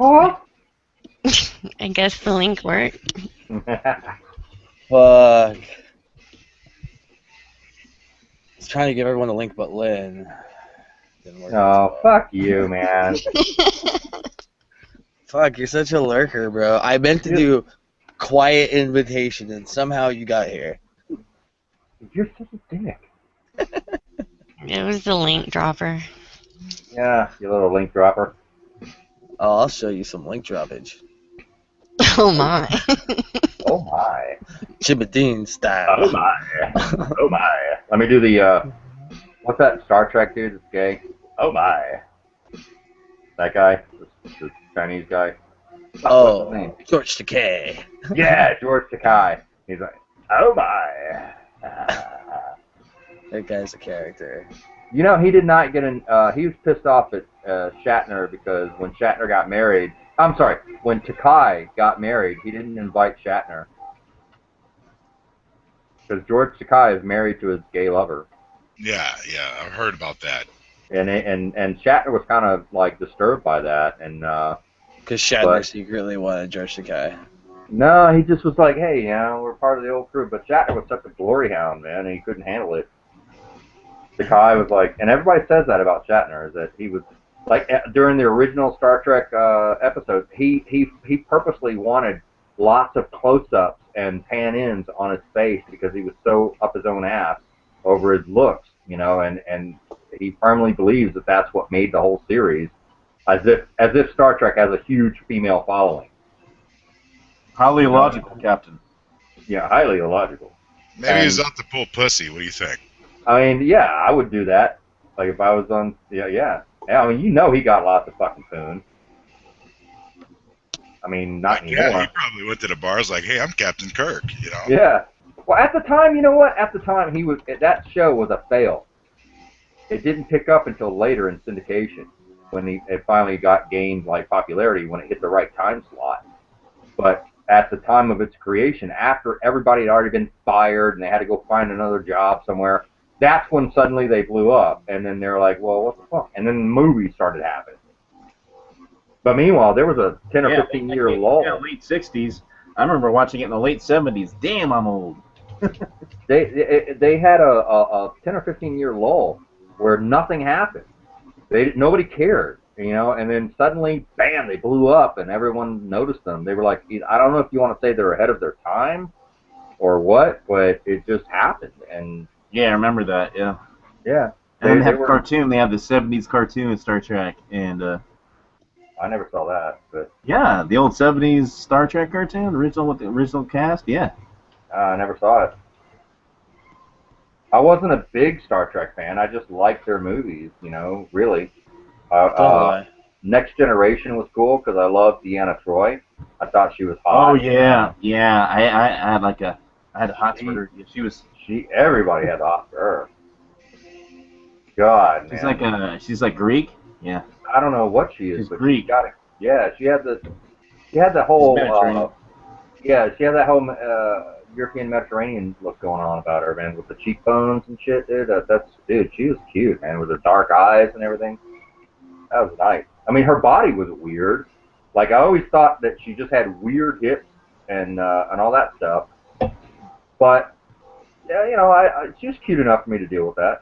Huh? I guess the link worked. Fuck. I was trying to give everyone a link but Lynn. Didn't work out too Oh, well. fuck you, man. Fuck, you're such a lurker, bro. I meant to do quiet invitation, and somehow you got here. You're such a dick. It was the link dropper. Yeah, you little link dropper. Oh, I'll show you some link droppage. Oh my. Oh my. Chibadine style. Oh my. Oh my. Let me do the, what's that Star Trek dude that's gay? Oh my. That guy? The Chinese guy? What's his name? George Takei. Yeah, George Takei. He's like, oh my. That guy's a character. You know, he did not get he was pissed off at Shatner because when Shatner got married, when Takei got married, he didn't invite Shatner. Because George Takei is married to his gay lover. Yeah, I've heard about that. And Shatner was kind of like disturbed by that, and because Shatner secretly wanted George Takei. No, he just was like, hey, we're part of the old crew. But Shatner was such a glory hound, man, and he couldn't handle it. Takei was like, and everybody says that about Shatner, is that he was like during the original Star Trek episodes, he purposely wanted lots of close-ups and pan-ins on his face because he was so up his own ass over his looks, and he firmly believes that that's what made the whole series, as if Star Trek has a huge female following. Highly illogical, Captain. Yeah, highly illogical. Maybe he's out to pull pussy. What do you think? I mean, yeah, I would do that. Like if I was on, yeah. I mean, he got lots of fucking poon. I mean, not anymore. Yeah, he probably went to the bars like, hey, I'm Captain Kirk, Yeah. Well, at the time, you know what? At the time, that show was a fail. It didn't pick up until later in syndication when it finally gained like popularity when it hit the right time slot. But at the time of its creation, after everybody had already been fired and they had to go find another job somewhere, that's when suddenly they blew up. And then they're like, well, what the fuck? And then the movies started happening. But meanwhile, there was a 10 or 15 year lull. Yeah, late 60s. I remember watching it in the late 70s. Damn, I'm old. They had a 10 or 15 year lull where nothing happened. Nobody cared, and then suddenly, bam, they blew up and everyone noticed them. They were like, I don't know if you want to say they're ahead of their time or what, but it just happened. And yeah, I remember that, yeah. Yeah. And then they have a cartoon. They have the 70s cartoon in Star Trek, and I never saw that, but yeah, the old 70s Star Trek cartoon, original with the original cast, yeah. I never saw it. I wasn't a big Star Trek fan. I just liked their movies, really. Next Generation was cool because I loved Deanna Troi. I thought she was hot. Oh yeah. I had a hot for her. Everybody had a hot for her. God, man. She's like Greek. Yeah. I don't know what she is, she's but Greek. She got it. Yeah, she had that whole European Mediterranean look going on about her, man, with the cheekbones and shit, dude. Dude, she was cute, man, with her dark eyes and everything. That was nice. I mean, her body was weird. Like, I always thought that she just had weird hips and all that stuff. But yeah, she was cute enough for me to deal with that.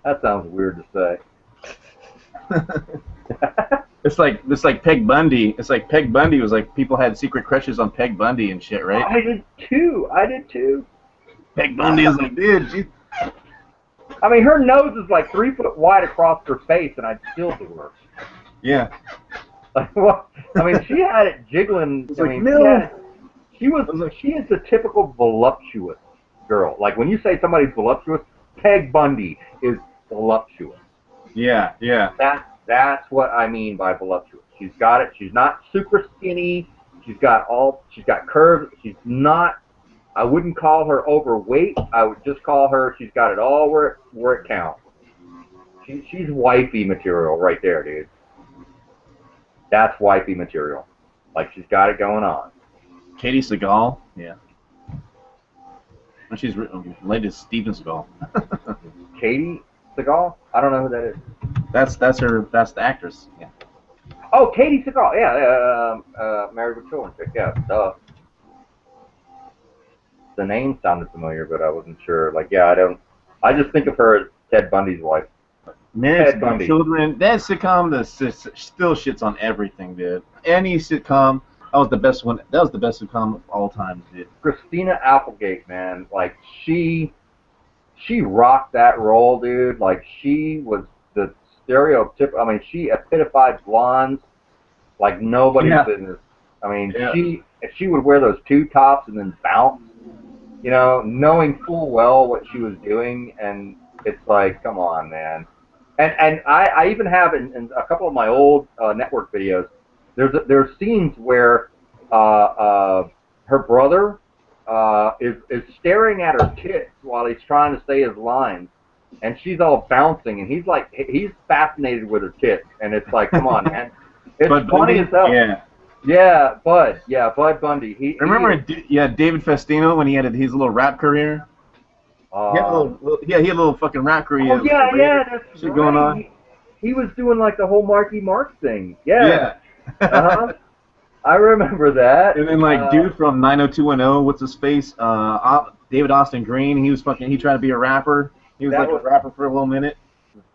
That sounds weird to say. It's like Peg Bundy. It's like Peg Bundy was like people had secret crushes on Peg Bundy and shit, right? I did too. Peg Bundy is like, dude, I mean, her nose is like 3 foot wide across her face, and I'd still do her. Yeah. Like, well, I mean, she had it jiggling. I mean, no. She is the typical voluptuous girl. Like when you say somebody's voluptuous, Peg Bundy is voluptuous. Yeah. That's what I mean by voluptuous. She's got it. She's not super skinny. She's got curves. She's not. I wouldn't call her overweight. I would just call her. She's got it all where it counts. She's wifey material right there, dude. That's wifey material. Like she's got it going on. Katie Seagal. Yeah. She's related to Steven Seagal. Katie Seagal? I don't know who that is. That's the actress. Yeah. Oh, Katie Seagal. Yeah, Married with Children. Yeah, duh. The name sounded familiar, but I wasn't sure. Like, yeah, I don't. I just think of her as Ted Bundy's wife. Married Ted with Bundy. Children. That sitcom still shits on everything, dude. Any sitcom. That was the best one. That was the best sitcom of all time, dude. Christina Applegate, man. Like, she rocked that role, dude. Like, she was the stereotype. I mean, she epitophized blondes like nobody's Yeah. business. I mean, Yeah. she would wear those two tops and then bounce, you know, knowing full well what she was doing, and it's like, come on, man. And I even have in a couple of my old network videos, there's scenes where her brother is staring at her tits while he's trying to say his lines, and she's all bouncing, and he's fascinated with her tits, and it's like, come on, man. It's Bud funny Bundy? as hell. Yeah. Yeah, Bud. Yeah, Bud Bundy. Remember, David Festino when he had his little rap career. He had a little fucking rap career. Oh yeah, that's shit right. going on. He was doing like the whole Marky Mark thing. Yeah. Yeah. I remember that. And then like dude from 90210, what's his face? David Austin Green. He tried to be a rapper. He was a rapper for a little minute.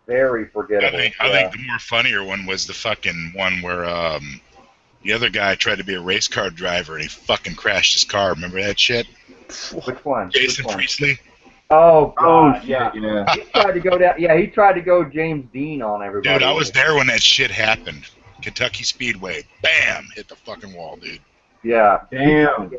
Very forgettable. I think the more funnier one was the fucking one where the other guy tried to be a race car driver and he fucking crashed his car. Remember that shit? Which one? Jason Priestley. Oh God, yeah. He tried to go down. Yeah, he tried to go James Dean on everybody. Dude, I was there when that shit happened. Kentucky Speedway, bam, hit the fucking wall, dude. Yeah. Damn.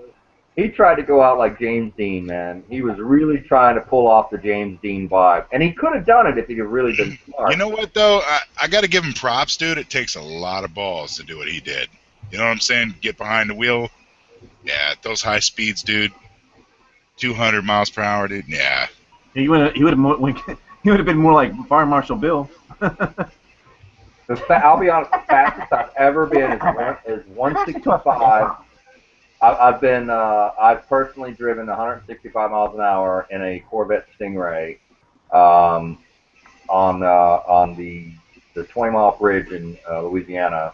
He tried to go out like James Dean, man. He was really trying to pull off the James Dean vibe, and he could have done it if he'd really been smart. You know what though? I got to give him props, dude. It takes a lot of balls to do what he did. You know what I'm saying? Get behind the wheel. Yeah, at those high speeds, dude. 200 miles per hour, dude. Yeah. He would have been more like Fire Marshal Bill. I'll be honest, the fastest I've ever been is 165. I've personally driven 165 miles an hour in a Corvette Stingray on the 20-mile bridge in Louisiana,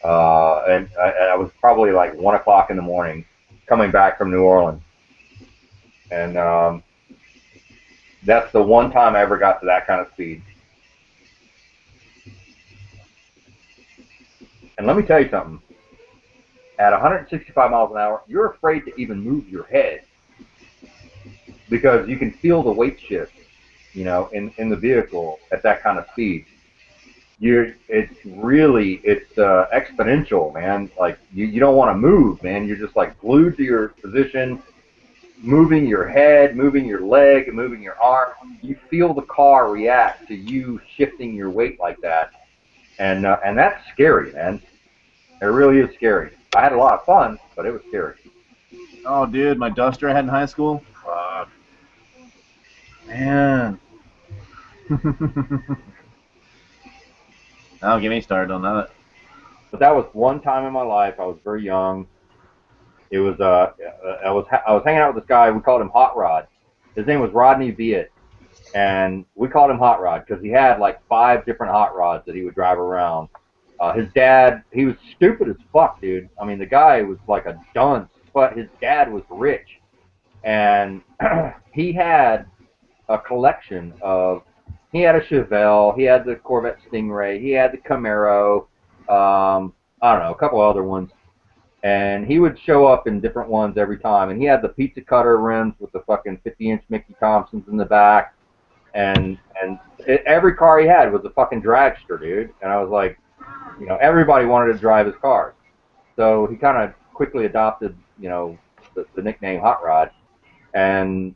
and I was probably like 1 o'clock in the morning coming back from New Orleans, and that's the one time I ever got to that kind of speed. And let me tell you something. At 165 miles an hour, you're afraid to even move your head because you can feel the weight shift, you know, in the vehicle at that kind of speed. It's exponential, man. Like you don't want to move, man. You're just like glued to your position, moving your head, moving your leg, moving your arm. You feel the car react to you shifting your weight like that. And that's scary, man. It really is scary. I had a lot of fun, but it was scary. Oh, dude, my Duster I had in high school. Man. Don't get me started on that. But that was one time in my life. I was very young. It was I was hanging out with this guy. We called him Hot Rod. His name was Rodney Viet, and we called him Hot Rod because he had like 5 different hot rods that he would drive around. His dad, he was stupid as fuck, dude. I mean, the guy was like a dunce, but his dad was rich, and he had a collection of. He had a Chevelle, he had the Corvette Stingray, he had the Camaro, I don't know, a couple other ones, and he would show up in different ones every time. And he had the pizza cutter rims with the fucking 50-inch Mickey Thompsons in the back, and every car he had was a fucking dragster, dude. And I was like, you know, everybody wanted to drive his cars. So he kind of quickly adopted, you know, the nickname Hot Rod. And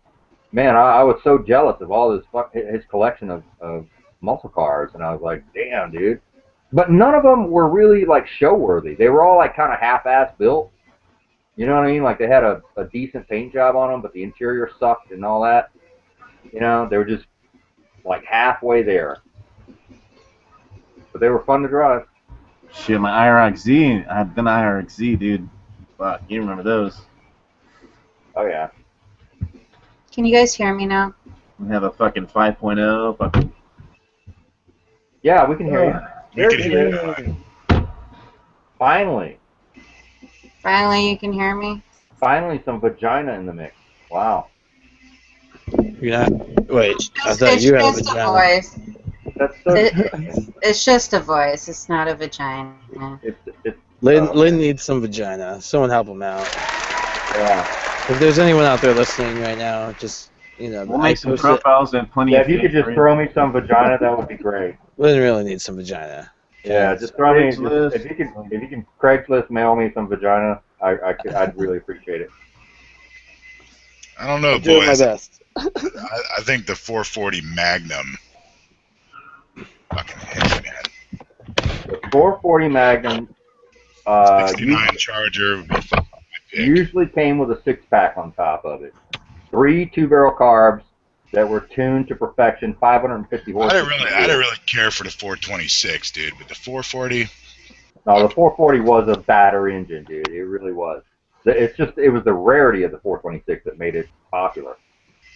man, I was so jealous of all his collection of muscle cars, and I was like, damn, dude. But none of them were really like show worthy. They were all like kind of half-ass built. You know what I mean? Like they had a decent paint job on them, but the interior sucked and all that. You know, they were just like halfway there. But they were fun to drive. Shit, my IRX-Z. I had an IRX-Z, dude. Fuck, you remember those? Oh yeah. Can you guys hear me now? We have a fucking 5.0. Fucking. Yeah, we can hear you. We There can she hear is. you. Finally. Finally, you can hear me. Finally, some vagina in the mix. Wow. You're not. Wait, I thought It's you had a just a vagina. voice. That's so It's just a voice. It's not a vagina. it's Lynn needs some vagina. Someone help him out. yeah. If there's anyone out there listening right now, just We'll I make some posted- profiles and plenty Yeah, of if you could just throw me some vagina, that would be great. Lynn really needs some vagina. Yeah, just throw me. Craigslist. If you can Craigslist mail me some vagina, I'd really appreciate it. I don't know, I'm doing my boys. best. I think the 440 Magnum fucking hits, man. The 440 Magnum 69 Charger would be fucking my pick. usually came with a 6-pack on top of it. 3 2-barrel carbs that were tuned to perfection, 550 I horsepower. didn't really care for the 426, dude, but the 440. No, the 440 was a battery engine, dude. It really was. It was the rarity of the 426 that made it popular.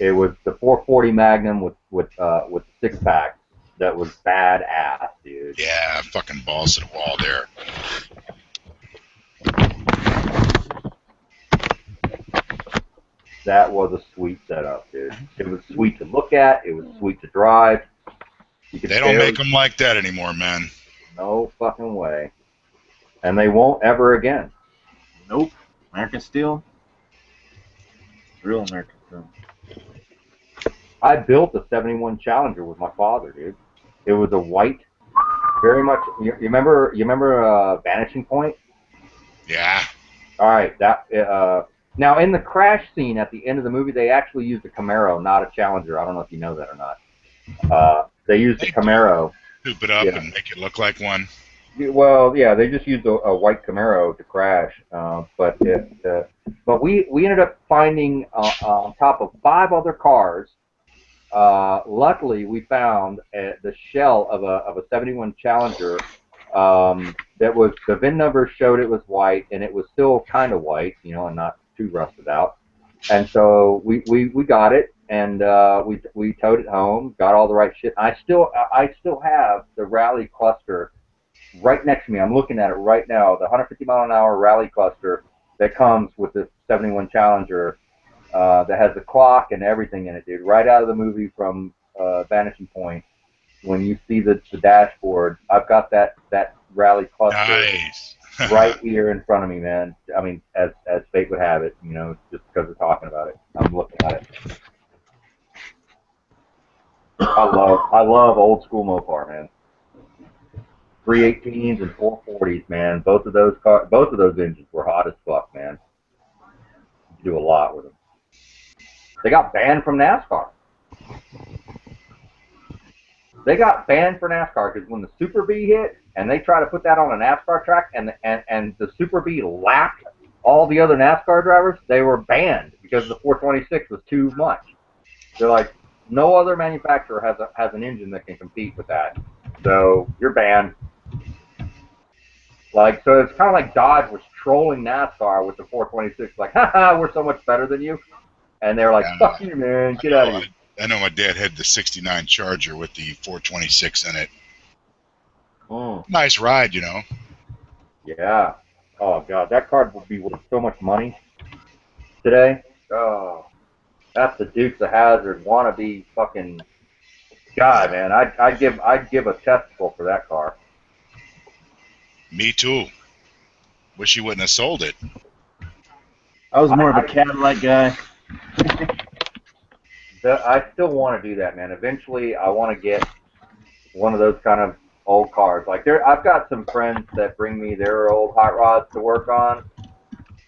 It was the 440 Magnum with 6-pack that was badass, dude. Yeah, fucking balls to the wall there. That was a sweet setup, dude. It was sweet to look at. It was sweet to drive. You could They don't make them like that anymore, man. No fucking way. And they won't ever again. Nope. American Steel. Real American Steel. I built a 71 Challenger with my father, dude. It was a white, very much. You remember Vanishing Point? Yeah. All right, now in the crash scene at the end of the movie, they actually used a Camaro, not a Challenger. I don't know if you know that or not. They used a Camaro. Scoop it up Yeah. and make it look like one. Well, yeah, they just used a white Camaro to crash, but we ended up finding on top of 5 other cars. Luckily, we found the shell of a 71 Challenger that was, the VIN number showed it was white, and it was still kind of white, and not too rusted out. And so we got it, and we towed it home, got all the right shit. I still have the rally cluster right next to me. I'm looking at it right now. The 150 mile an hour rally cluster that comes with the 71 Challenger that has the clock and everything in it, dude. Right out of the movie from Vanishing Point. When you see the dashboard, I've got that rally cluster Nice. right here in front of me, man. I mean, as fate would have it, just because we're talking about it. I'm looking at it. I love old school Mopar, man. 318s and 440s, man. Both of those engines were hot as fuck, man. You could do a lot with them. They got banned from NASCAR. They got banned for NASCAR because when the Super Bee hit and they tried to put that on a NASCAR track and the Super Bee lapped all the other NASCAR drivers, they were banned because the 426 was too much. They're like, no other manufacturer has an engine that can compete with that. So you're banned. Like, so it's kind of like Dodge was trolling NASCAR with the 426, like, haha, we're so much better than you. And they're like, fuck you, man, get out of here. I know my dad had the 69 Charger with the 426 in it. Nice ride, Yeah. Oh, God, that car would be worth so much money today. Oh, that's the Dukes of Hazzard wannabe fucking guy, man. I'd give a testicle for that car. Me too. Wish you wouldn't have sold it. I was more of a Cadillac guy. I still want to do that, man. Eventually, I want to get one of those kind of old cars. Like I've got some friends that bring me their old hot rods to work on,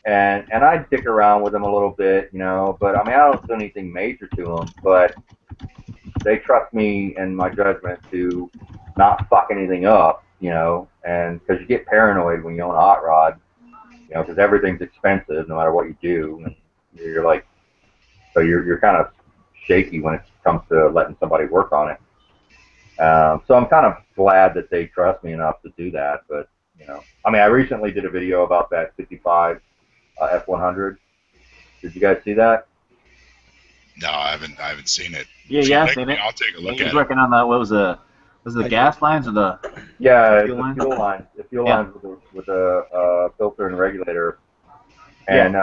and I dick around with them a little bit, But I mean, I don't do anything major to them, but they trust me and my judgment to not fuck anything up, And because you get paranoid when you own a hot rod, because everything's expensive no matter what you do, and you're like, so you're kind of shaky when it comes to letting somebody work on it. So I'm kind of glad that they trust me enough to do that. But I mean, I recently did a video about that 55 F100. Did you guys see that? No, I haven't seen it. Yeah, I've seen it. I'll take a look He at was it. working on that. What was Was it the gas lines or the? Yeah, it's Fuel the line? fuel lines. The fuel Yeah. lines with a filter and regulator. And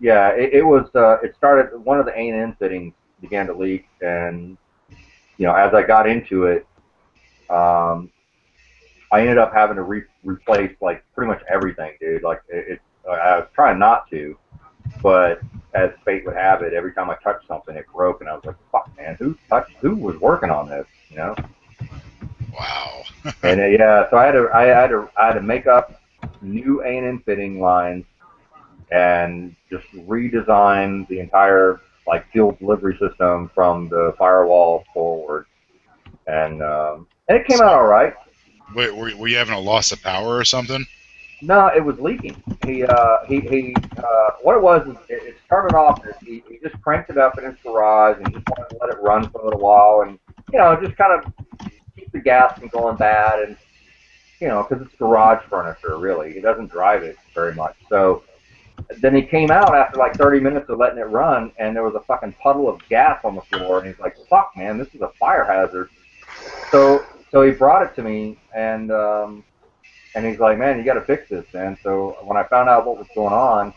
it was. It started. One of the A&N fittings began to leak, and as I got into it, I ended up having to replace like pretty much everything, dude. Like I was trying not to, but as fate would have it, every time I touched something, it broke, and I was like, "Fuck, man, who was working on this?" Wow. And so I had to make up new A&N fitting lines and just redesign the entire like fuel delivery system from the firewall forward, and it came out all right. Wait, were you having a loss of power or something? No, it was leaking. What it was is it started off. He just cranked it up in his garage and just wanted to let it run for a little while, and just kind of keep the gas from going bad, and because it's garage furniture, really, he doesn't drive it very much. So then he came out after like 30 minutes of letting it run, and there was a fucking puddle of gas on the floor, and he's like, "Fuck, man, this is a fire hazard." So he brought it to me, and he's like, "Man, you got to fix this, man." So when I found out what was going on,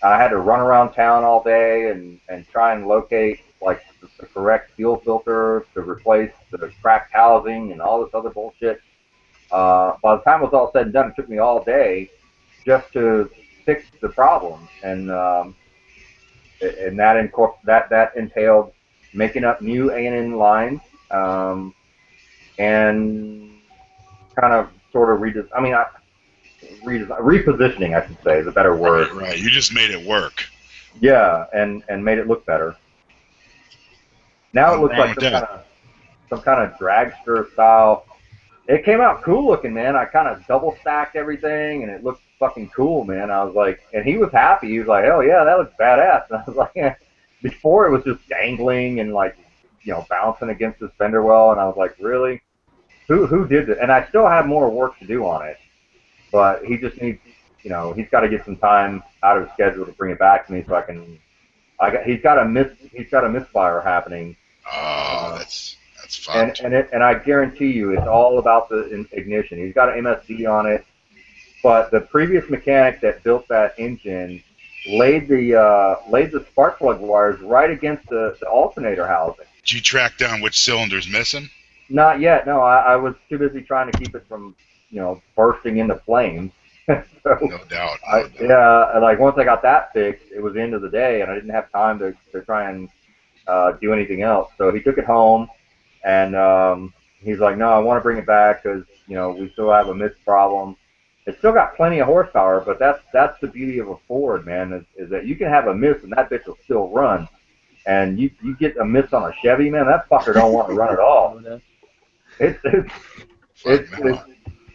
I had to run around town all day and try and locate like the correct fuel filter to replace the cracked housing and all this other bullshit. By the time it was all said and done, it took me all day just to fix the problem, and that entailed making up new A&N lines, and kind of sort of repositioning, I should say, is a better word. Right. You just made it work. Yeah, and made it look better. Now it looks like some kind of dragster style. It came out cool looking, man. I kind of double stacked everything, and it looked fucking cool, man. I was like, and he was happy. He was like, "Hell yeah, that looks badass." And I was like, yeah. Before it was just dangling and like, bouncing against the fender well, and I was like, really? Who did it? And I still have more work to do on it, but he just needs, he's got to get some time out of his schedule to bring it back to me so I can. He's got a misfire happening. Oh, that's fucked. And I guarantee you, it's all about the ignition. He's got an MSD on it, but the previous mechanic that built that engine laid the spark plug wires right against the alternator housing. Did you track down which cylinder's missing? Not yet. No, I was too busy trying to keep it from, bursting into flames. So, No doubt. Yeah, like once I got that fixed, it was the end of the day, and I didn't have time to try and do anything else. So he took it home, and he's like, "No, I want to bring it back because we still have a mist problem. It's still got plenty of horsepower, but that's the beauty of a Ford, man, is that you can have a mist and that bitch will still run. And you get a mist on a Chevy, man, that fucker don't want to run at all. It's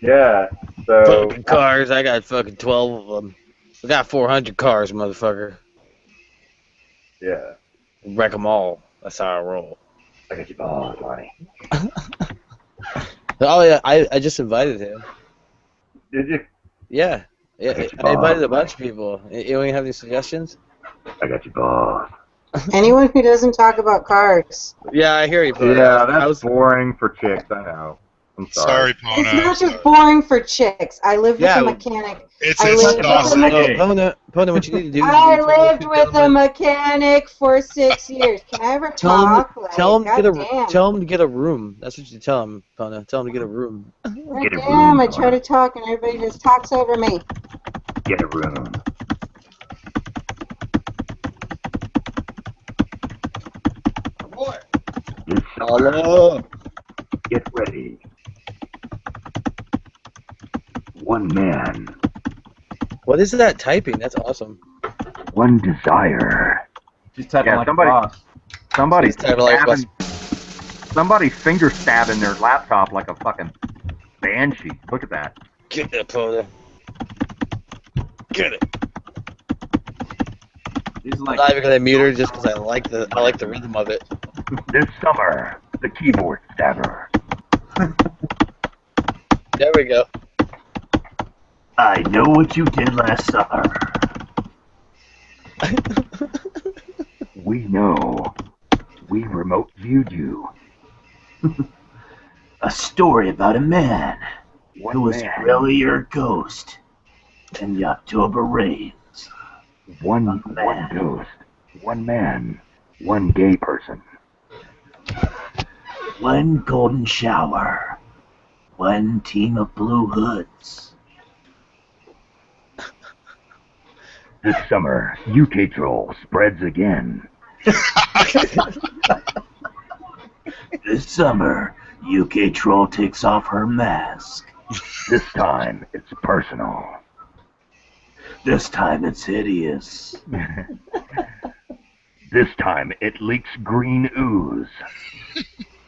yeah. So fucking cars, I got fucking 12 of them. I got 400 cars, motherfucker. Yeah. Wreck them all. That's how I roll. I got your balls, honey. Oh yeah, I just invited him. Did you? Yeah. I invited a bunch of people. You don't even have any suggestions? I got your balls. Anyone who doesn't talk about cars. Yeah, I hear you. Yeah, that's boring for chicks. I know. I'm sorry. Sorry, Pona. It's not just boring for chicks. I lived with a mechanic. It's awesome. Pona, what you need to do is I lived with a mechanic for 6 years. Can I ever talk? Tell him to get a room. That's what you tell him, Pona. Tell him to get a room. Damn, I try to talk and everybody just talks over me. Get a room. Hello. Get ready. One man. What is that typing? That's awesome. One desire. She's typing like a boss. Somebody's like somebody's finger stabbing their laptop like a fucking banshee. Look at that. Get it, Pona. Get it. She's like, I'm not even gonna mute her just because I like the rhythm of it. This summer, the keyboard stabber. There we go. I know what you did last summer. We know. We remote viewed you. A story about a man One who was man. really your ghost in the October rains. One ghost. One man. One gay person. One golden shower. One team of blue hoods. This summer, UK Troll spreads again. This summer, UK Troll takes off her mask. This time, it's personal. This time it's hideous. This time, it leaks green ooze.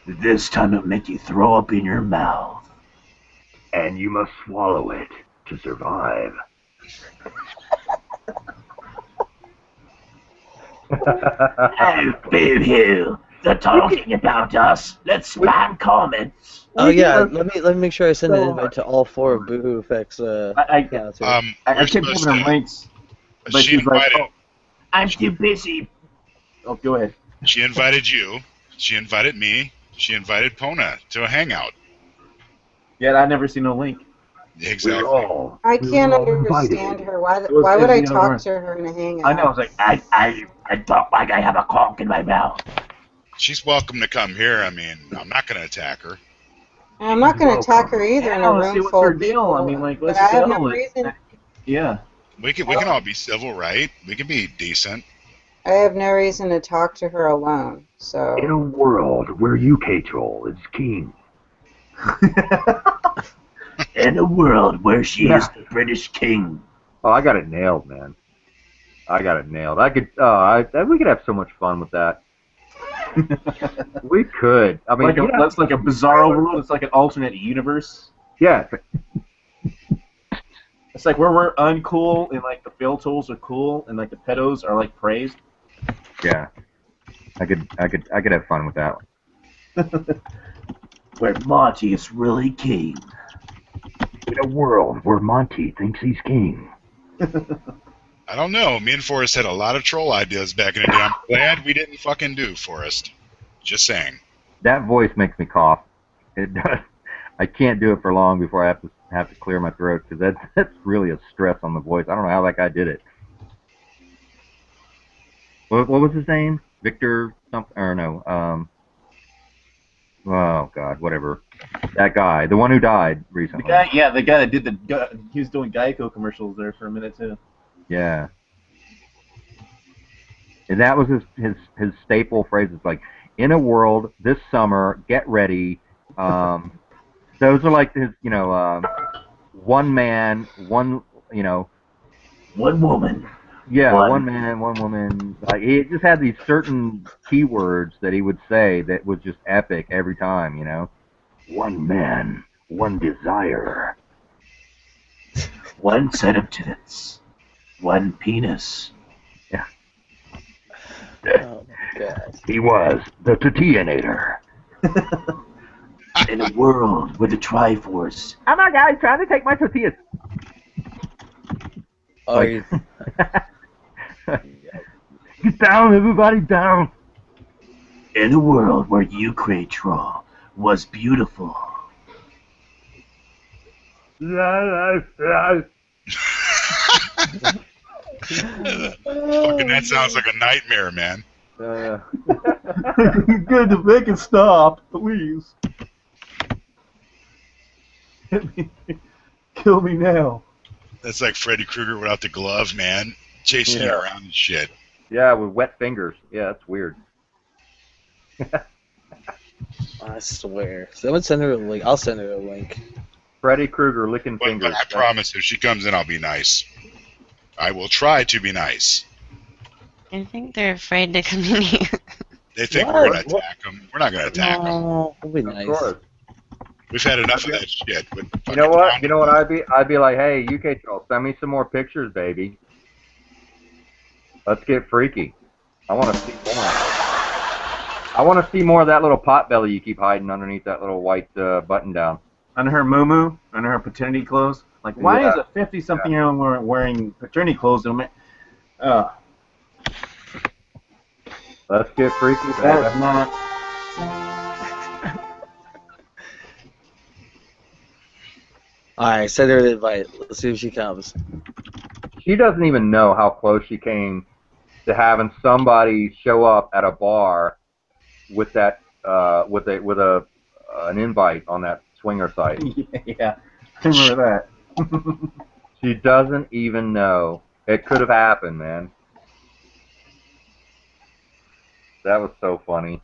This time it'll make you throw up in your mouth. And you must swallow it to survive. Hey, boo-hoo! They're talking about us. Let's spam comments. Oh yeah, let me make sure I send an invite to all 4 of Boohoo Effects accounts. I kept giving her links, but She she's like, invited. I'm too busy. oh, go ahead. She invited you. She invited me. She invited Pona to a hangout. Yet I never seen no link. Exactly. I can't understand her. Why It was would I the other talk one. to her in a hangout? I know. I was like, I talk like I have a conch in my mouth. She's welcome to come here. I mean, I'm not going to attack her. And I'm not going to attack her either in I a wanna see room what's full her of deal. people. I mean, like, But let's I have no settle it. reason. Yeah. We can all be civil, right? We can be decent. I have no reason to talk to her alone. So In a world where UK Troll is king. In a world where she is the British king. Oh, I got it nailed, man. I got it nailed. I could. We could have so much fun with that. We could. I mean, Like that's like a bizarro world. It's like an alternate universe. yeah. It's like where we're uncool and like the fill tools are cool and like the pedos are like praised. Yeah. I could have fun with that. Where Monty is really king. In a world where Monty thinks he's king. I don't know. Me and Forrest had a lot of troll ideas back in the day. I'm glad we didn't fucking do, Forrest. Just saying. That voice makes me cough. It does. I can't do it for long before I have to clear my throat because that's really a stress on the voice. I don't know how that guy did it. What was his name? Victor something or no? Oh God, whatever. That guy, the one who died recently. The guy that did he was doing Geico commercials there for a minute too. Yeah. And that was his staple phrase. It's like, in a world this summer, get ready. Those are like his, one man, one, One woman. yeah, one man, one woman. Like he just had these certain keywords that he would say that was just epic every time, One man, one desire. One set of tits. One penis. Oh my god. He was the Tatianator. In a world where the Triforce. Oh my God, he's trying to take my tortillas. Oh, Like- you- Get down, everybody, down. In a world where Ukratroll was beautiful. Fucking that sounds like a nightmare, man. Good to make it stop, please. Kill me now. That's like Freddy Krueger without the glove, man. Chasing you around and shit. Yeah, with wet fingers. Yeah, that's weird. I swear. Someone send her a link. I'll send her a link. Freddy Krueger licking But fingers. I promise, if she comes in, I'll be nice. I will try to be nice. I think they're afraid to come in here. They think What? we're going to attack them. We're not going to attack them. Oh, that'll be Of nice. course. We've had enough of that shit. With You know what? fucking You know what I'd be? I'd be like, hey, UK Troll, send me some more pictures, baby. Let's get freaky. I want to see more. I want to see more of that little pot belly you keep hiding underneath that little white button down. Under her muumuu, under her paternity clothes. Like, why Yeah. is a 50-something-year-old wearing paternity clothes? Let's get freaky, baby. That's not. Alright, send her an invite. Let's see if she comes. She doesn't even know how close she came to having somebody show up at a bar with that with an invite on that swinger site. Yeah, I remember that. She doesn't even know. It could have happened, man. That was so funny.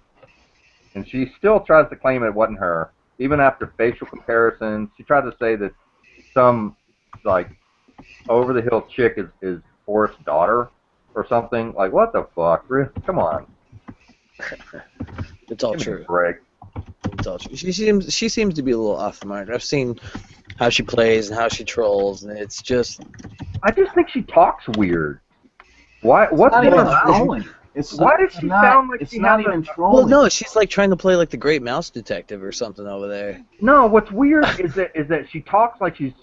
And she still tries to claim it wasn't her. Even after facial comparisons, she tried to say that some, like, over-the-hill chick is Forrest's daughter or something. Like, what the fuck? Come on. It's all Give me a true. break. It's all true. She seems to be a little off the mark. I've seen how she plays and how she trolls, and it's just... I just think she talks weird. Why? What's not going even on? trolling. Why does she sound like it's she not has even a... trolling? Well, no, she's like trying to play like the Great Mouse Detective or something over there. No, what's weird is that she talks like she's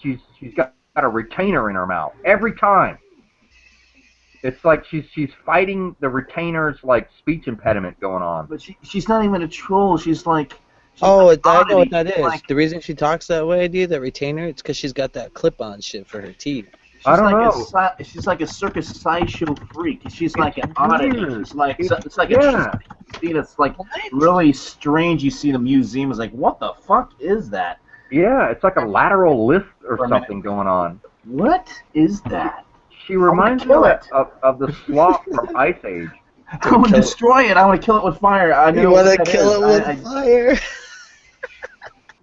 got a retainer in her mouth every time. It's like she's fighting the retainer's like speech impediment going on. But she's not even a troll. She's like. Oh, like I know what oddity. that is. Like, The reason she talks that way, dude, that retainer, it's because she's got that clip-on shit for her teeth. I don't know. She's like a circus sideshow freak. She's like an oddity. weird. She's like it's like Yeah. a thing that's like really strange. You see in the museum. It's like, what the fuck is that? Yeah, it's like a lateral lift or For a something minute. going on. What is that? She reminds me kill it. of the sloth from Ice Age. I want to destroy it. I want to kill it with fire. I know You want what to that kill is. it with fire?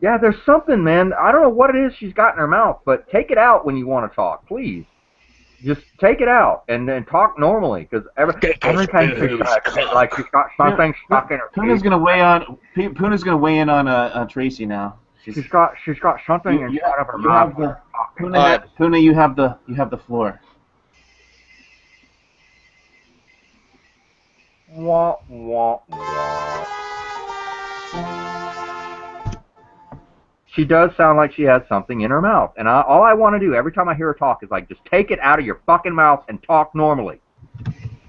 Yeah, there's something, man. I don't know what it is she's got in her mouth, but take it out when you want to talk, please. Just take it out and then talk normally, because every time she's like she's got something stuck in her Puna's teeth. gonna weigh on. Puna's gonna weigh in on Tracy now. She's got something inside of her you mouth. have the Alright. Puna, you have the floor. Wah, wah, wah. She does sound like she has something in her mouth, and all I want to do every time I hear her talk is like, just take it out of your fucking mouth and talk normally.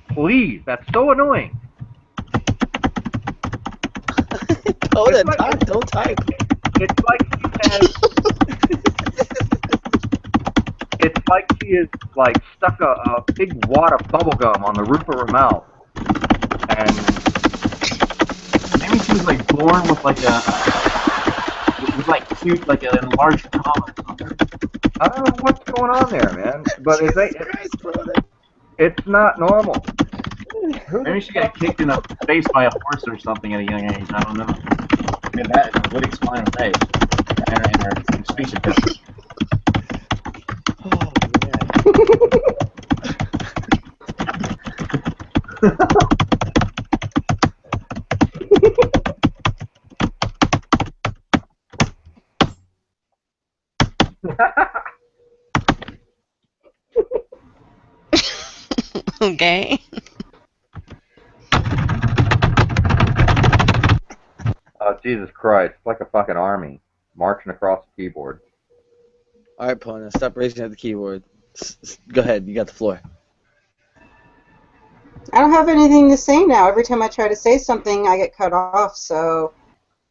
Please, that's so annoying. Don't type. It's like she has. It's like she is like stuck a big wad of bubble gum on the roof of her mouth, and Maybe she was like born with like cute like an enlarged tongue or something. I don't know what's going on there, man. But it's not normal. Maybe she got kicked in the face by a horse or something at a young age. I don't know. I mean, that would explain her face and her speech impediment. Okay. Oh, Jesus Christ. It's like a fucking army marching across the keyboard. Alright, Pona, stop raising at the keyboard. Go ahead, you got the floor. I don't have anything to say now. Every time I try to say something, I get cut off. So,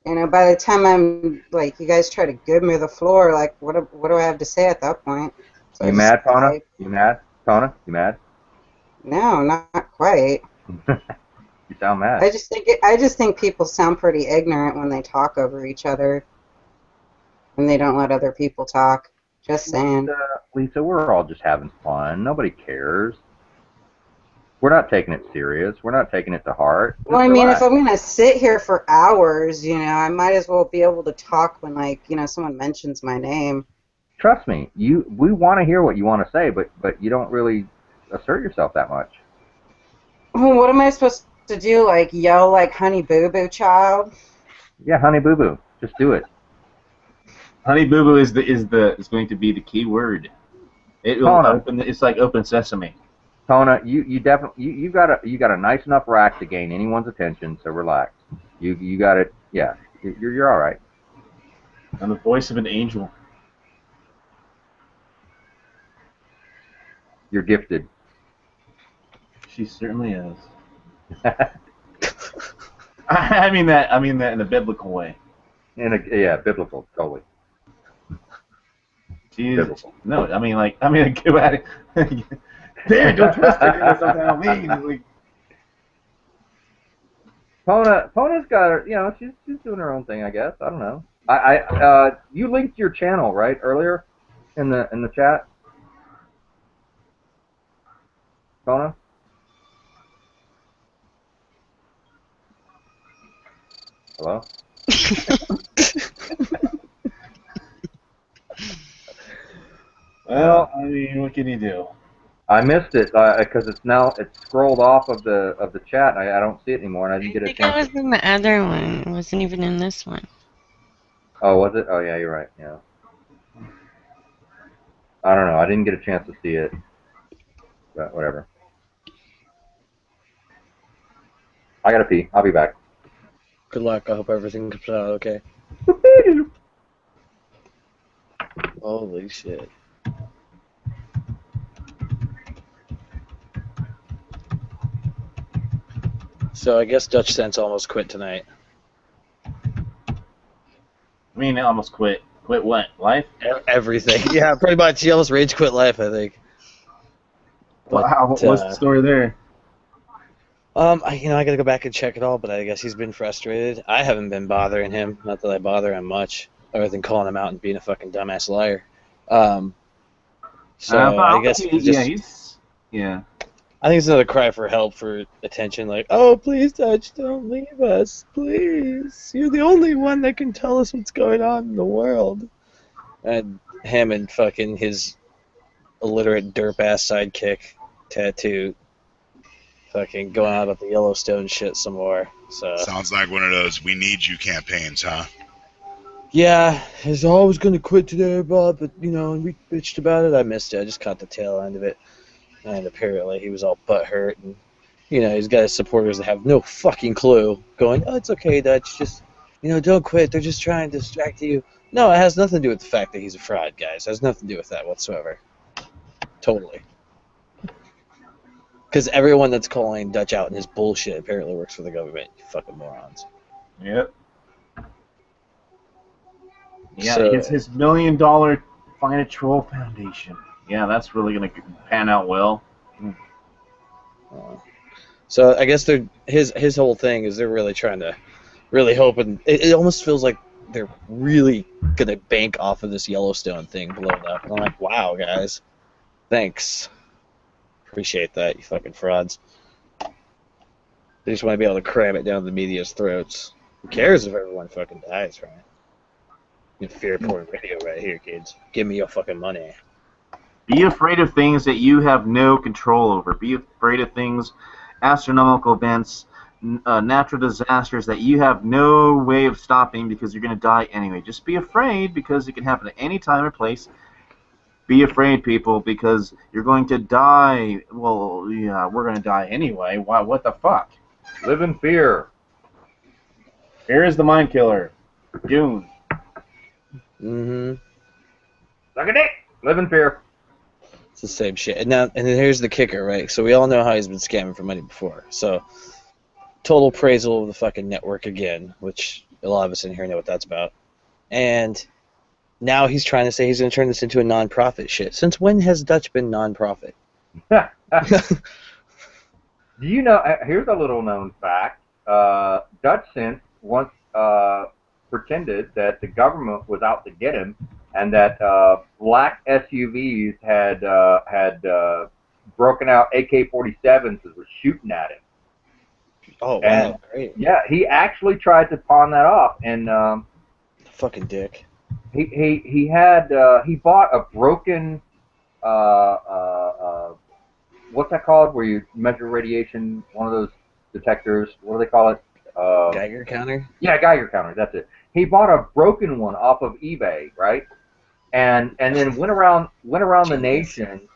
by the time I'm like, you guys try to give me the floor, like, what do I have to say at that point? So You mad, Pona? You mad? Pona? You mad? No, not quite. You sound mad. I just think people sound pretty ignorant when they talk over each other, and they don't let other people talk. Just saying. Lisa, we're all just having fun. Nobody cares. We're not taking it serious. We're not taking it to heart. Just Well, I mean, relax. if I'm gonna sit here for hours, I might as well be able to talk when, like, someone mentions my name. Trust me, we want to hear what you want to say, but you don't really assert yourself that much. Well, what am I supposed to do? Like, yell like Honey Boo Boo Child? Yeah, Honey Boo Boo, just do it. Honey Boo Boo is going to be the key word. It will open. It's like open sesame. Pona, you definitely you got a nice enough rack to gain anyone's attention, so relax. You got it. Yeah, you're all right. I'm the voice of an angel. You're gifted. She certainly is. I mean that in a biblical way. Yeah, biblical, totally. biblical. No, I mean, go at it. Damn, don't twist it into something I don't mean. Like, Pona's got her, she's doing her own thing, I guess. I don't know. You linked your channel, right, earlier in the chat? Pona? Hello? well, I mean, what can you do? I missed it because it's scrolled off of the chat. I don't see it anymore, and I didn't get a I think chance. it was in the other one. It wasn't even in this one. Oh, was it? Oh, yeah, you're right. Yeah. I don't know. I didn't get a chance to see it, but whatever. I gotta pee. I'll be back. Good luck. I hope everything comes out okay. Holy shit. So I guess Dutch Sense almost quit tonight. I mean, I almost quit. Quit what? Life? Everything. Yeah, pretty much. He almost rage quit life, I think. But, wow, what's the story there? I gotta go back and check it all, but I guess he's been frustrated. I haven't been bothering him. Not that I bother him much, other than calling him out and being a fucking dumbass liar. So I guess yeah. I think it's another cry for help, for attention, like, oh, please, Dutch, don't leave us, please. You're the only one that can tell us what's going on in the world. And him and fucking his illiterate derp-ass sidekick, Tattoo, fucking going out about the Yellowstone shit some more. So sounds like one of those "we need you" campaigns, huh? yeah, he's always gonna quit today, Bob, but and we bitched about it. I missed it. I just caught the tail end of it. And apparently he was all butthurt, and he's got his supporters that have no fucking clue, going, "Oh, it's okay, Dutch. Just don't quit. They're just trying to distract you." No, it has nothing to do with the fact that he's a fraud, guys. It has nothing to do with that whatsoever. Totally. Because everyone that's calling Dutch out in his bullshit apparently works for the government. You fucking morons. Yep. Yeah, So, it's his $1 million Find a Troll Foundation. Yeah, that's really going to pan out well. So I guess his whole thing is they're really trying to, really hoping. It almost feels like they're really going to bank off of this Yellowstone thing blowing up. And I'm like, wow, guys. Thanks. Appreciate that, you fucking frauds. They just want to be able to cram it down the media's throats. Who cares if everyone fucking dies, right? Fear porn video right here, kids. Give me your fucking money. Be afraid of things that you have no control over. Be afraid of things, astronomical events, natural disasters that you have no way of stopping because you're going to die anyway. Just be afraid because it can happen at any time or place. Be afraid, people, because you're going to die. Well, yeah, we're going to die anyway. Why? What the fuck? Live in fear. Fear is the mind killer. Dune. Mm-hmm. Suck a dick. Live in fear. It's the same shit. And then here's the kicker, right? So we all know how he's been scamming for money before. So total appraisal of the fucking network again, which a lot of us in here know what that's about. And now he's trying to say he's going to turn this into a non-profit shit. Since when has Dutch been non-profit? Do you know, here's a little known fact. Dutch Sense once pretended that the government was out to get him, and that black SUVs had broken out AK-47s and were shooting at him. Oh, wow, and, great. Yeah, he actually tried to pawn that off, and fucking dick. He bought a broken what's that called, where you measure radiation, one of those detectors, what do they call it? Geiger counter? Yeah, Geiger counter, that's it. He bought a broken one off of eBay, right? And then went around the nation.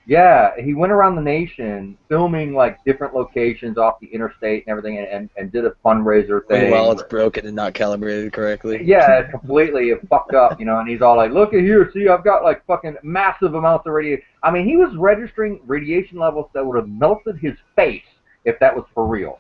Yeah, he went around the nation filming like different locations off the interstate and everything, and did a fundraiser thing. While it's broken and not calibrated correctly. Yeah, it's completely fucked up, and he's all like, "Look at here, see, I've got like fucking massive amounts of radiation." I mean, he was registering radiation levels that would have melted his face if that was for real.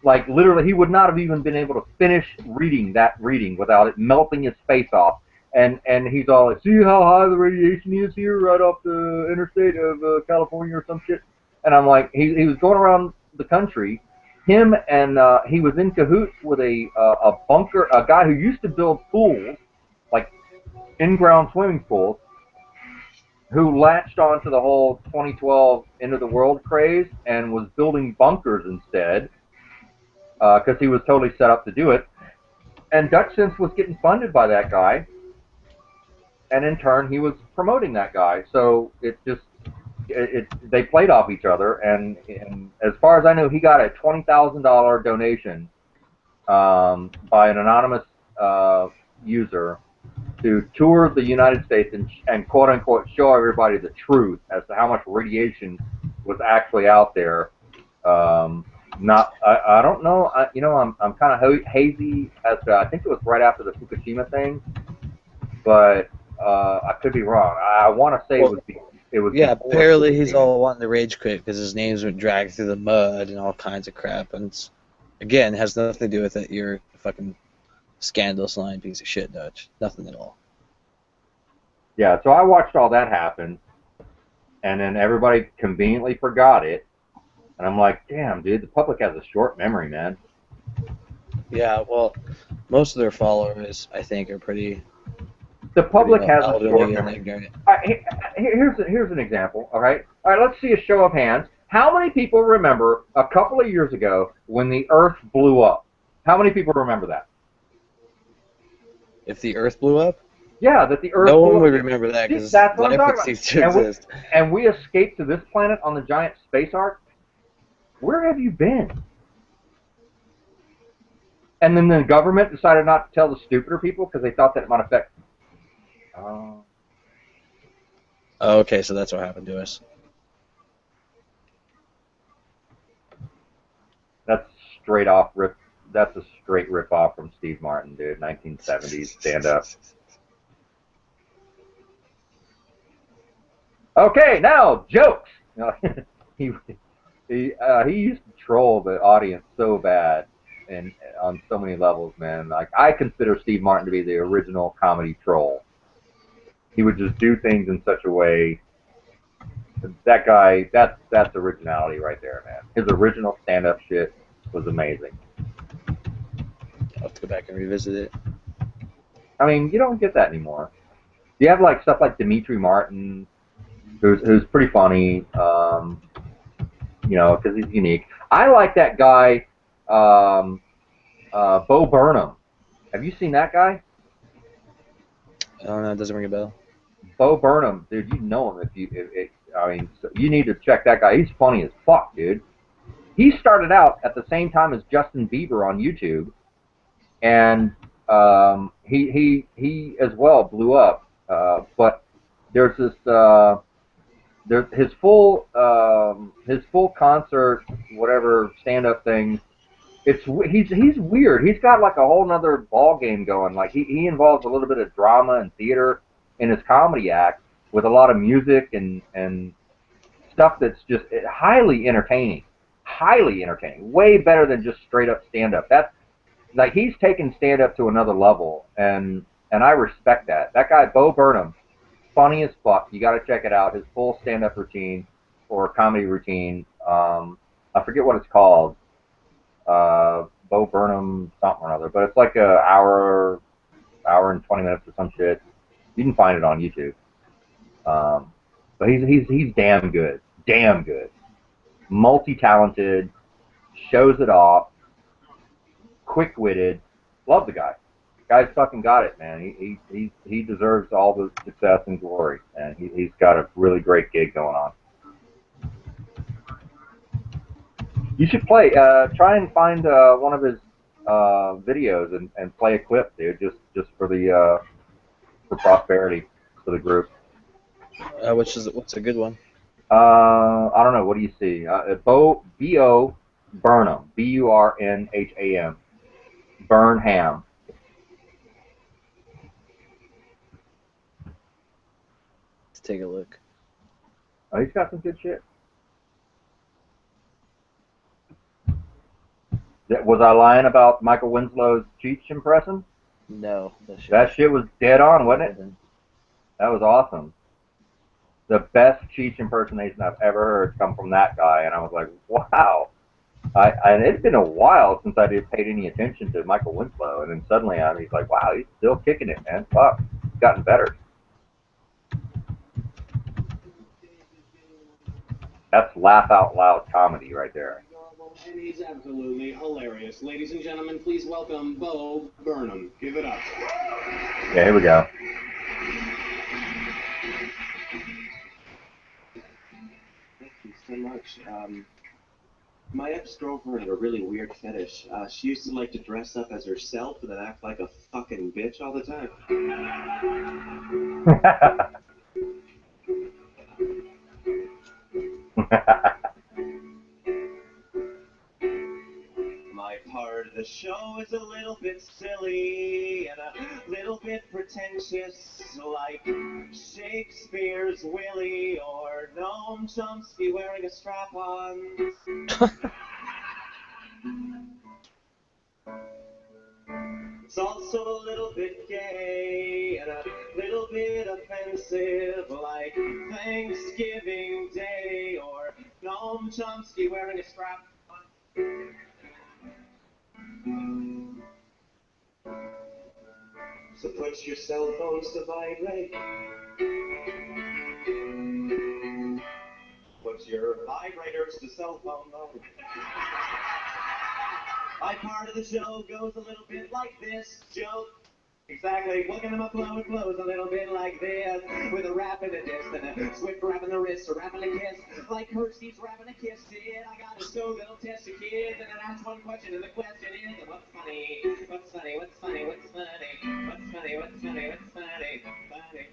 Like literally, he would not have even been able to finish reading that reading without it melting his face off. and he's all like, see how high the radiation is here right off the interstate of California or some shit. And I'm like, he was going around the country. Him and he was in cahoots with a guy who used to build pools, like in-ground swimming pools, who latched onto the whole 2012 end of the world craze and was building bunkers instead, because he was totally set up to do it. And Dutch Sense was getting funded by that guy, and in turn he was promoting that guy. So they played off each other, and as far as I know, he got a $20,000 donation by an anonymous user to tour the United States and quote unquote show everybody the truth as to how much radiation was actually out there. I don't know. I'm kind of hazy as to, I think it was right after the Fukushima thing, but I could be wrong. I want to say it was. Yeah, before apparently Fukushima. he's all wanting to rage quit because his name's been dragged through the mud and all kinds of crap. And again, has nothing to do with it. You're a fucking scandalous lying piece of shit, Dutch. Nothing at all. Yeah, so I watched all that happen, and then everybody conveniently forgot it. And I'm like, damn, dude, the public has a short memory, man. Yeah, well, most of their followers, I think, are pretty. The public has a elderly short and memory. ignorant. All right, here's an example. All right, let's see a show of hands. How many people remember a couple of years ago when the Earth blew up? How many people remember that? If the Earth blew up? Yeah, that the Earth No blew one up. would remember that because That's what I'm life talking would about. cease to exist. And we escaped to this planet on the giant space ark. Where have you been? And then the government decided not to tell the stupider people because they thought that it might affect. Oh, okay, so that's what happened to us. That's straight off rip. That's a straight rip off from Steve Martin, dude. 1970s stand up. Okay, now jokes. he used to troll the audience so bad, and on so many levels, man. Like I consider Steve Martin to be the original comedy troll. He would just do things in such a way. That guy, that's originality right there, man. His original stand-up shit was amazing. I'll have to go back and revisit it. I mean, you don't get that anymore. You have like stuff like Dimitri Martin, who's pretty funny, because he's unique. I like that guy, Bo Burnham. Have you seen that guy? I don't know, it doesn't ring a bell. Bo Burnham, dude, you know him you need to check that guy. He's funny as fuck, dude. He started out at the same time as Justin Bieber on YouTube, and he as well blew up. But there's this there's his full concert, whatever stand-up thing. He's weird. He's got like a whole nother ball game going. Like he involves a little bit of drama and theater in his comedy act with a lot of music and stuff that's just highly entertaining. Highly entertaining. Way better than just straight up stand-up. That's like he's taken stand-up to another level, and I respect that. That guy, Bo Burnham, funny as fuck. You got to check it out. His full stand-up routine or comedy routine. I forget what it's called. Bo Burnham something or other, but it's like a hour and 20 minutes or some shit. You can find it on YouTube. But he's damn good. Damn good. Multi-talented, shows it off, quick-witted. Love the guy. Guy's fucking got it, man. He deserves all the success and glory, and he's got a really great gig going on. You should try and find one of his videos and play a clip, dude, just for the for prosperity for the group. What's a good one? I don't know. What do you see? B.O. Burnham. Burnham. Burnham. Let's take a look. Oh, he's got some good shit. Was I lying about Michael Winslow's Cheech impression? No, That shit was dead on, wasn't it? That was awesome. The best Cheech impersonation I've ever heard come from that guy, and I was like, wow. And it's been a while since I paid any attention to Michael Winslow, and then suddenly he's like, wow, he's still kicking it, man. Fuck, he's gotten better. That's laugh out loud comedy right there. And he's absolutely hilarious. Ladies and gentlemen, please welcome Bo Burnham. Give it up. Yeah, here we go. Thank you so much. My ex-girlfriend had a really weird fetish. She used to like to dress up as herself and then act like a fucking bitch all the time. My part of the show is a little bit silly and a little bit pretentious, like Shakespeare's Willie or Noam Chomsky wearing a strap-on. It's also a little bit gay and a little bit offensive, like Thanksgiving Day or Noam Chomsky wearing a strap-on. So put your cell phones to vibrate. Put your vibrators to cell phone mode. My part of the show goes a little bit like this. Joke. Exactly. Looking at my flow, it flows a little bit like this. With a rap in a disc and a swift rap in the wrist, a rap in a kiss. Like Kirsty's rapping a kiss. Shit, I got a show that'll test your kids. And then ask one question, and the question is, what's funny? What's funny? What's funny? What's funny? What's funny? What's funny? What's funny? Funny, what's funny?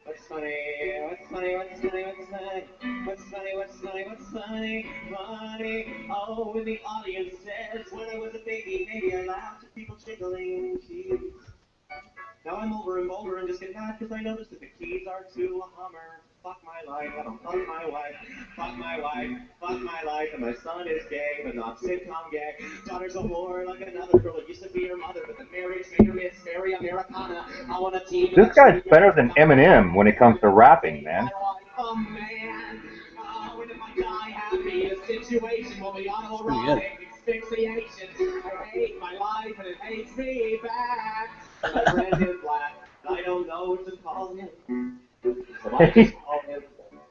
What's funny? What's funny? What's funny? What's funny? What's funny? What's funny? What's funny? Funny. Oh, and the audience says, when I was a baby, maybe I laughed at people jiggling keys. Now I'm older and bolder and just get mad because I noticed that the keys are to a Hummer. Fuck my life, I don't fuck my wife. Fuck my wife, fuck my life, and my son is gay, but not sitcom gay. Daughter's a whore like another girl that used to be her mother, but the marriage made her miss very Americana. I want a team. This guy's better than Eminem when it comes to rapping, man. Oh man, oh, and if I die happy in a situation will be autoerotic asphyxiation. I hate my life and it hates me back. My friend is black, and I don't know what to call him. So I just call him.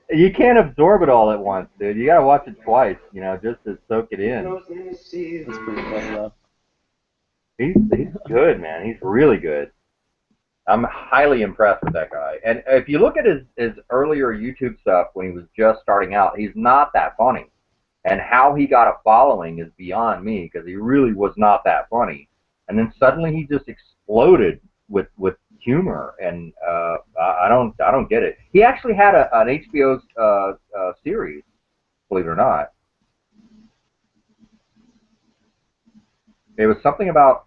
You can't absorb it all at once, dude. You gotta watch it twice, just to soak it in. That's pretty funny, though. He's good, man. He's really good. I'm highly impressed with that guy. And if you look at his earlier YouTube stuff when he was just starting out, he's not that funny. And how he got a following is beyond me because he really was not that funny. And then suddenly he just exploded with humor, and I don't get it. He actually had an HBO series, believe it or not. It was something about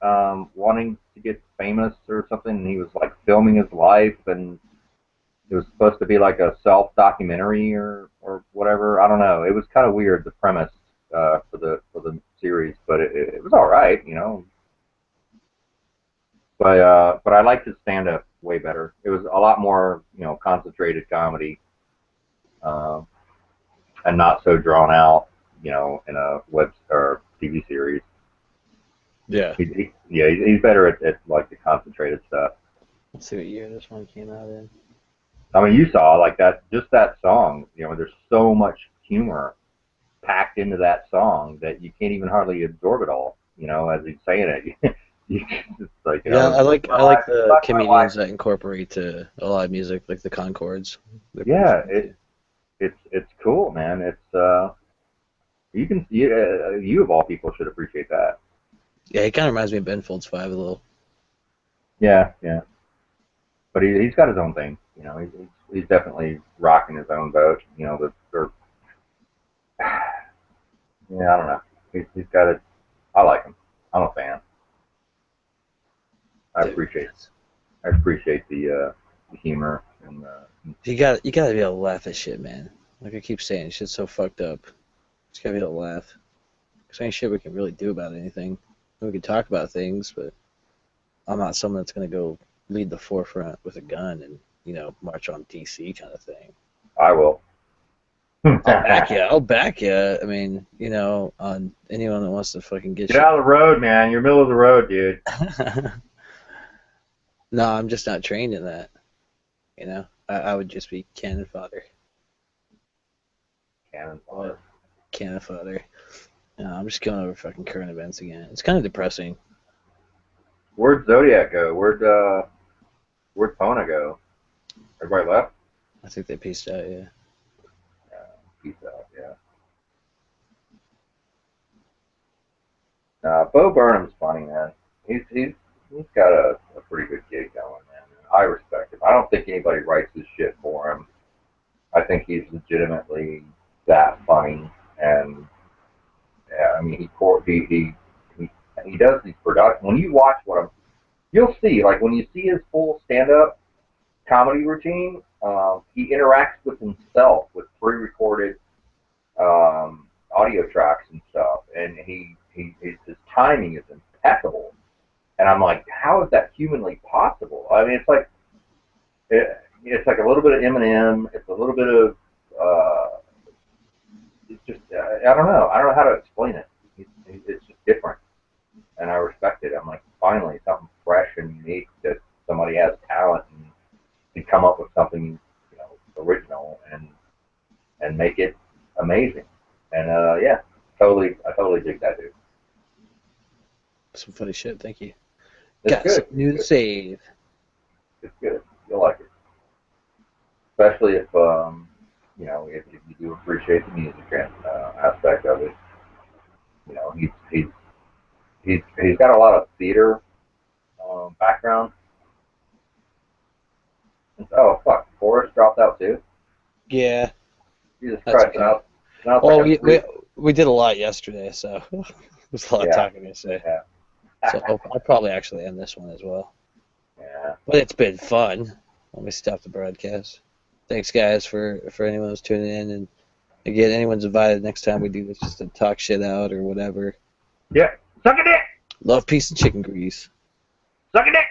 wanting to get famous or something, and he was like filming his life, and it was supposed to be like a self-documentary or whatever. I don't know. It was kind of weird, the premise for the series, but it was all right, But I liked his stand-up way better. It was a lot more, concentrated comedy, and not so drawn out, in a web or TV series. Yeah. He's better at like the concentrated stuff. Let's see what year this one came out in. I mean, you saw like that song. There's so much humor packed into that song that you can't even hardly absorb it all. As he's saying it. It's like, I like the comedians that incorporate a lot of music, like the Concords. Yeah, it's cool, man. It's you of all people should appreciate that. Yeah, he kind of reminds me of Ben Folds 5 a little. Yeah. But he's got his own thing. He's definitely rocking his own boat. I don't know. He's got it. I like him. I'm a fan. I appreciate the humor and you gotta be able to laugh at shit, man. Like I keep saying, shit's so fucked up. Just gotta be able to laugh. Cause ain't shit we can really do about anything. We could talk about things, but I'm not someone that's gonna go lead the forefront with a gun and march on DC kind of thing. I will. I'll back you. I mean, on anyone that wants to fucking get Get out of the road, man. You're middle of the road, dude. No, I'm just not trained in that. I would just be cannon fodder. Cannon fodder. Cannon fodder. I'm just going over fucking current events again. It's kind of depressing. Where'd Zodiac go? Where'd Pona go? Everybody left? I think they pieced out, yeah. Peace out, yeah. Bo Burnham's funny, man. He's got a pretty good gig going, man. I respect him. I don't think anybody writes his shit for him. I think he's legitimately that funny, and yeah, I mean he does these productions. When you watch you'll see, like when you see his full stand-up comedy routine, he interacts with himself with pre-recorded audio tracks and stuff, and his timing is impeccable. And I'm like, how is that humanly possible? I mean, it's like a little bit of Eminem. It's a little bit of it's just I don't know how to explain it. It's just different, and I respect it. I'm like, finally, something fresh and unique that somebody has talent and can come up with something original and make it amazing. And yeah, I totally dig that dude. Some funny shit. Thank you. It's Got good. some new to save. It's good. You'll like it, especially if if you do appreciate the music aspect of it. He's got a lot of theater background. Oh fuck, Forrest dropped out too. Yeah. Jesus Christ! Okay. Well, we did a lot yesterday, so there's a lot of talking to say. Yeah. So I'll probably actually end this one as well. Yeah. But it's been fun. Let me stop the broadcast. Thanks, guys, for anyone who's tuning in. And again, anyone's invited next time we do this just to talk shit out or whatever. Yeah. Suck a dick! Love, peace, and chicken grease. Suck a dick!